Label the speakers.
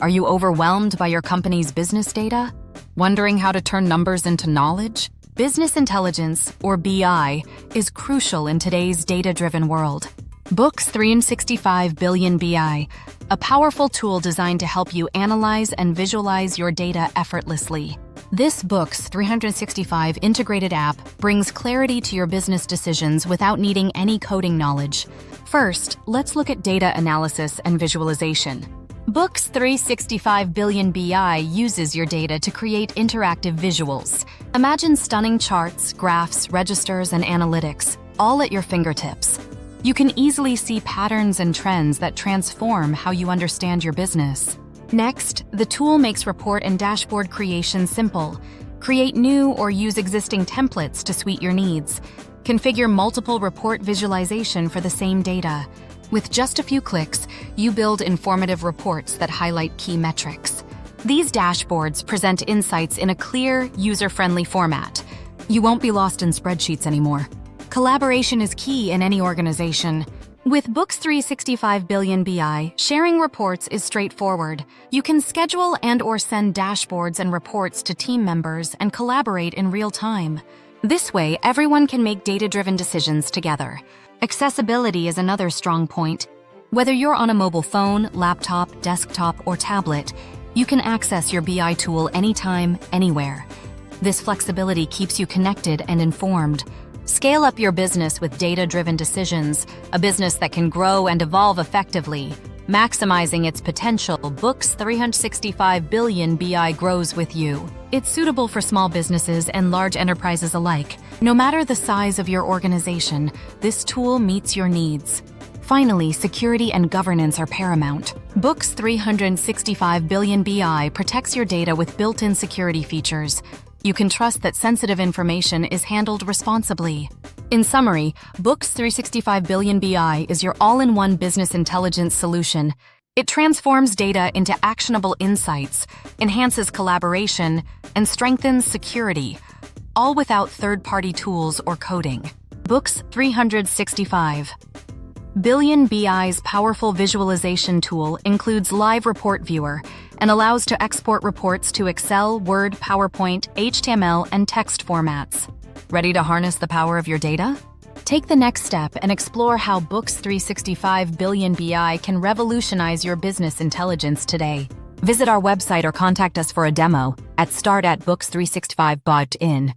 Speaker 1: Are you overwhelmed by your company's business data? Wondering how to turn numbers into knowledge? Business intelligence, or BI, is crucial in today's data-driven world. Books365 Billion BI, a powerful tool designed to help you analyze and visualize your data effortlessly. This Books365 integrated app brings clarity to your business decisions without needing any coding knowledge. First, let's look at data analysis and visualization. Books365 Billion BI uses your data to create interactive visuals. Imagine stunning charts, graphs, registers, and analytics, all at your fingertips. You can easily see patterns and trends that transform how you understand your business. Next, the tool makes report and dashboard creation simple. Create new or use existing templates to suit your needs. Configure multiple report visualization for the same data. With just a few clicks, you build informative reports that highlight key metrics. These dashboards present insights in a clear, user-friendly format. You won't be lost in spreadsheets anymore. Collaboration is key in any organization. With Books365 Billion BI, sharing reports is straightforward. You can schedule and/or send dashboards and reports to team members and collaborate in real time. This way, everyone can make data-driven decisions together. Accessibility is another strong point. Whether you're on a mobile phone, laptop, desktop, or tablet, you can access your BI tool anytime, anywhere. This flexibility keeps you connected and informed. Scale up your business with data-driven decisions, a business that can grow and evolve effectively. Maximizing its potential, Books365 Billion BI grows with you. It's suitable for small businesses and large enterprises alike. No matter the size of your organization, this tool meets your needs. Finally, security and governance are paramount. Books365 Billion BI protects your data with built-in security features. You can trust that sensitive information is handled responsibly. In summary, Books365 Billion BI is your all-in-one business intelligence solution. It transforms data into actionable insights, enhances collaboration, and strengthens security, all without third-party tools or coding. Books365 Billion BI's powerful visualization tool includes Live Report Viewer and allows to export reports to Excel, Word, PowerPoint, HTML, and text formats. Ready to harness the power of your data? Take the next step and explore how Books365 Billion BI can revolutionize your business intelligence today. Visit our website or contact us for a demo at start@books365.in.